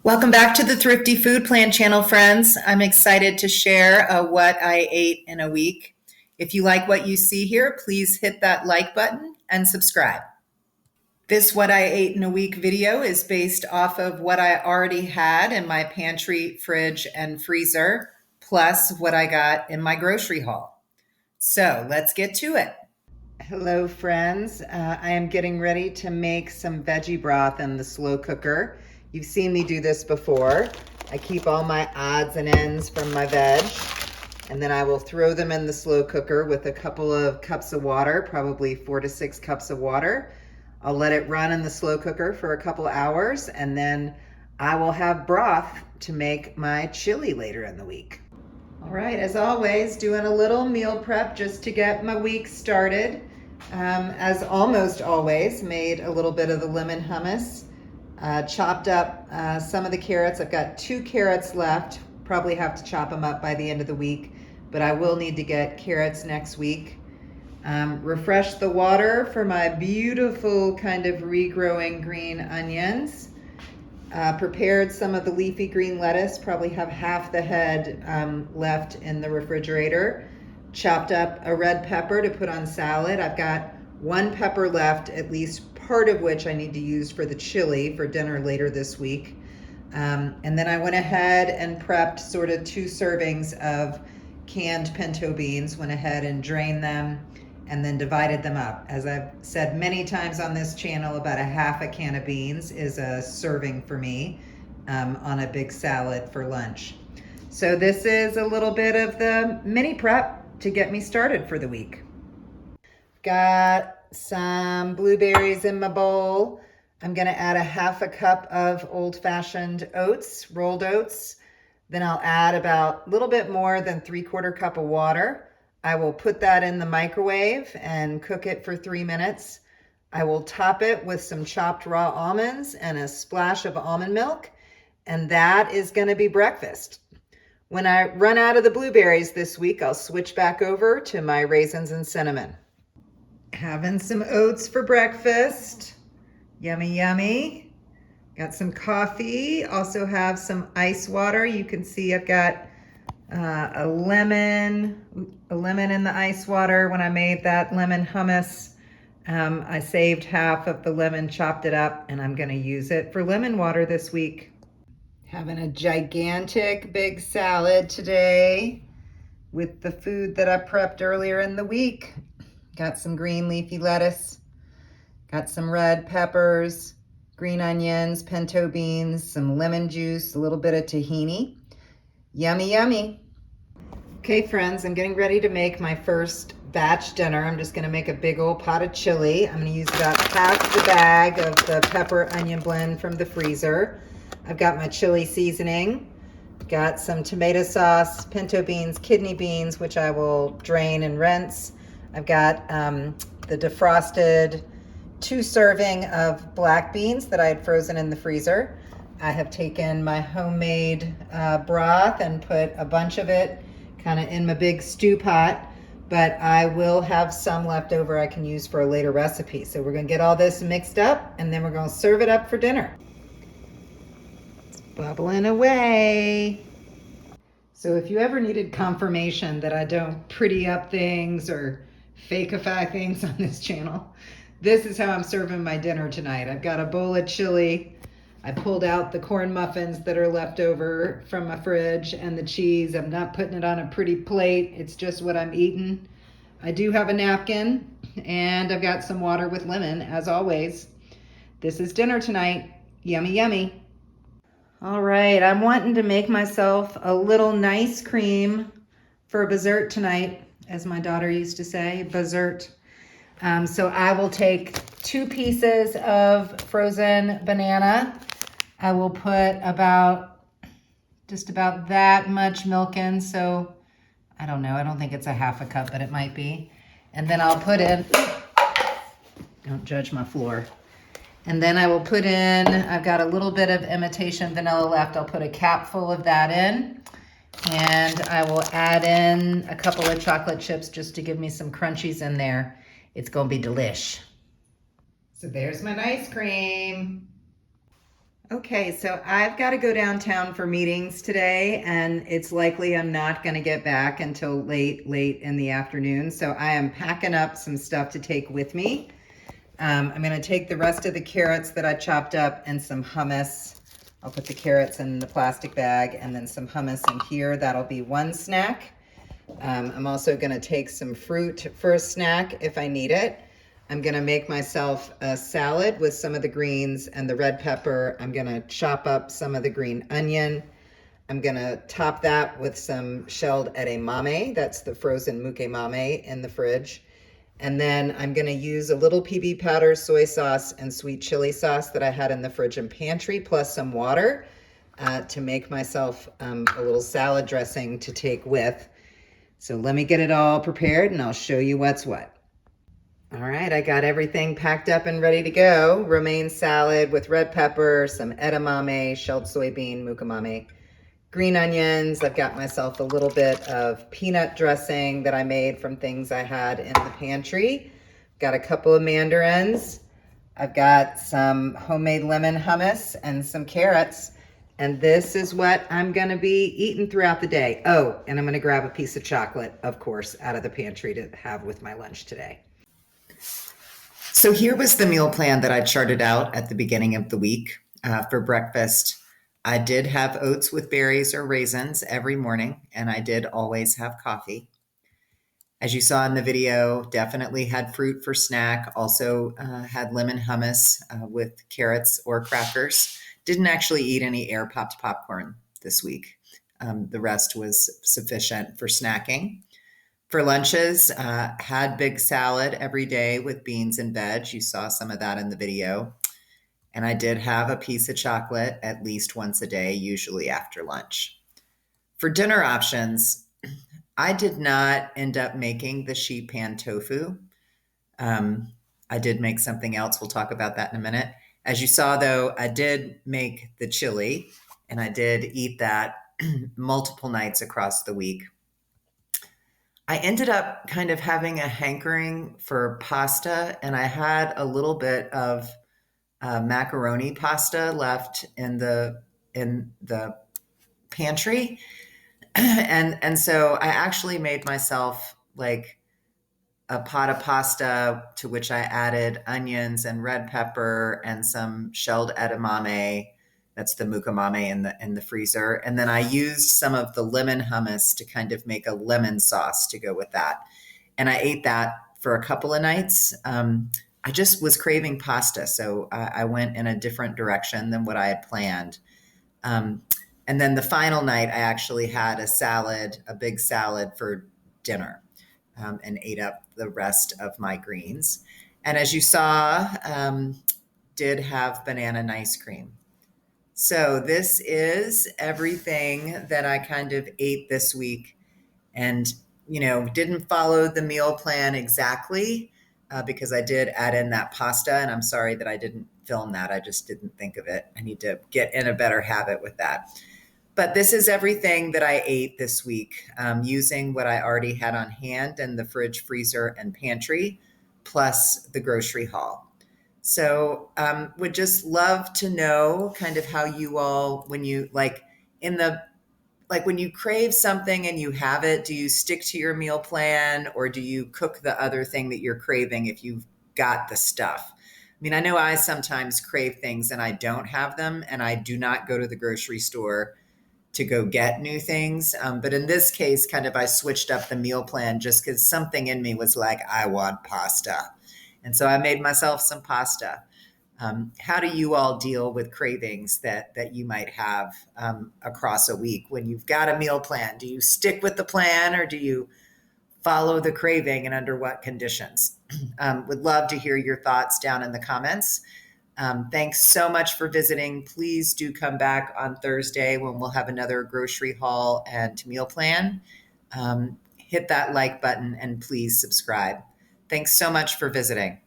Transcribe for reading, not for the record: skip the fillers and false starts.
Welcome back to the Thrifty Food Plan channel, friends. I'm excited to share what I ate in a week. If you like what you see here, please hit that like button and subscribe. This What I Ate in a Week video is based off of what I already had in my pantry, fridge, and freezer, plus what I got in my grocery haul. So let's get to it. Hello, friends. I am getting ready to make some veggie broth in the slow cooker. You've seen me do this before. I keep all my odds and ends from my veg, and then I will throw them in the slow cooker with a couple of cups of water, probably 4 to 6 cups of water. I'll let it run in the slow cooker for a couple hours, and then I will have broth to make my chili later in the week. All right, as always, doing a little meal prep just to get my week started. As almost always, made a little bit of the lemon hummus. Chopped up some of the carrots. I've got 2 carrots left. Probably have to chop them up by the end of the week, but I will need to get carrots next week. Refreshed the water for my beautiful kind of regrowing green onions. Prepared some of the leafy green lettuce, probably have half the head left in the refrigerator. Chopped up a red pepper to put on salad. I've got 1 pepper left, at least part of which I need to use for the chili for dinner later this week. And then I went ahead and prepped sort of 2 servings of canned pinto beans, went ahead and drained them and then divided them up. As I've said many times on this channel, about a half a can of beans is a serving for me on a big salad for lunch. So this is a little bit of the mini prep to get me started for the week. Got some blueberries in my bowl. I'm gonna add a half a cup of old-fashioned oats, rolled oats. Then I'll add about a little bit more than 3/4 cup of water. I will put that in the microwave and cook it for 3 minutes. I will top it with some chopped raw almonds and a splash of almond milk, and that is gonna be breakfast. When I run out of the blueberries this week, I'll switch back over to my raisins and cinnamon. Having some oats for breakfast. Yummy, yummy. Got some coffee. Also have some ice water. You can see I've got a lemon in the ice water. When I made that lemon hummus, I saved half of the lemon, chopped it up, and I'm gonna use it for lemon water this week. Having a gigantic big salad today with the food that I prepped earlier in the week. Got some green leafy lettuce, got some red peppers, green onions, pinto beans, some lemon juice, a little bit of tahini. Yummy, yummy. Okay, friends, I'm getting ready to make my first batch dinner. I'm just gonna make a big old pot of chili. I'm gonna use about half the bag of the pepper onion blend from the freezer. I've got my chili seasoning, got some tomato sauce, pinto beans, kidney beans, which I will drain and rinse. I've got the defrosted 2 serving of black beans that I had frozen in the freezer. I have taken my homemade broth and put a bunch of it kind of in my big stew pot, but I will have some left over I can use for a later recipe. So we're gonna get all this mixed up and then we're gonna serve it up for dinner. It's bubbling away. So if you ever needed confirmation that I don't pretty up things or fakeify things on this channel, this is how I'm serving my dinner tonight. I've got a bowl of chili. I pulled out the corn muffins that are left over from my fridge and the cheese. I'm not putting it on a pretty plate. It's just what I'm eating. I do have a napkin and I've got some water with lemon as always. This is dinner tonight. Yummy, yummy. All right, I'm wanting to make myself a little nice cream for dessert tonight, as my daughter used to say, dessert. So I will take 2 pieces of frozen banana. I will put just about that much milk in. So I don't know, I don't think it's a half a cup, but it might be. And then I'll put in, don't judge my floor. And then I will put in, I've got a little bit of imitation vanilla left. I'll put a cap full of that in. And I will add in a couple of chocolate chips just to give me some crunchies in there. It's gonna be delish. So there's my ice cream. Okay, so I've got to go downtown for meetings today, and it's likely I'm not going to get back until late in the afternoon. So I am packing up some stuff to take with me. I'm going to take the rest of the carrots that I chopped up and some hummus. I'll put the carrots in the plastic bag and then some hummus in here. That'll be one snack. I'm also going to take some fruit for a snack if I need it. I'm going to make myself a salad with some of the greens and the red pepper. I'm going to chop up some of the green onion. I'm going to top that with some shelled edamame. That's the frozen mukemame in the fridge. And then I'm going to use a little PB powder, soy sauce, and sweet chili sauce that I had in the fridge and pantry, plus some water to make myself a little salad dressing to take with. So let me get it all prepared and I'll show you what's what. All right, I got everything packed up and ready to go. Romaine salad with red pepper, some edamame, shelled soybean, mukemame, green onions. I've got myself a little bit of peanut dressing that I made from things I had in the pantry. Got a couple of mandarins. I've got some homemade lemon hummus and some carrots. And this is what I'm going to be eating throughout the day. Oh, and I'm going to grab a piece of chocolate, of course, out of the pantry to have with my lunch today. So here was the meal plan that I charted out at the beginning of the week for breakfast. I did have oats with berries or raisins every morning, and I did always have coffee. As you saw in the video, definitely had fruit for snack. Also had lemon hummus with carrots or crackers. Didn't actually eat any air popped popcorn this week. The rest was sufficient for snacking. For lunches, had big salad every day with beans and veg. You saw some of that in the video. And I did have a piece of chocolate at least once a day, usually after lunch. For dinner options, I did not end up making the sheet pan tofu. I did make something else. We'll talk about that in a minute. As you saw, though, I did make the chili, and I did eat that multiple nights across the week. I ended up kind of having a hankering for pasta, and I had a little bit of macaroni pasta left in the pantry, and so I actually made myself like a pot of pasta to which I added onions and red pepper and some shelled edamame. That's the mukemame in the freezer. And then I used some of the lemon hummus to kind of make a lemon sauce to go with that. And I ate that for a couple of nights. I just was craving pasta, so I went in a different direction than what I had planned. And then the final night, I actually had a salad, a big salad for dinner, and ate up the rest of my greens. And as you saw, did have banana and ice cream. So this is everything that I kind of ate this week, and didn't follow the meal plan exactly because I did add in that pasta, and I'm sorry that I didn't film that. I just didn't think of it. I need to get in a better habit with that. But this is everything that I ate this week using what I already had on hand in the fridge, freezer, and pantry, plus the grocery haul. So would just love to know kind of how you all, when you when you crave something and you have it, do you stick to your meal plan or do you cook the other thing that you're craving if you've got the stuff? I mean, I know I sometimes crave things and I don't have them, and I do not go to the grocery store to go get new things. But in this case, kind of I switched up the meal plan just because something in me was like, I want pasta. And so I made myself some pasta. How do you all deal with cravings that you might have across a week when you've got a meal plan? Do you stick with the plan or do you follow the craving, and under what conditions? Would love to hear your thoughts down in the comments. Thanks so much for visiting. Please do come back on Thursday when we'll have another grocery haul and meal plan. Hit that like button and please subscribe. Thanks so much for visiting.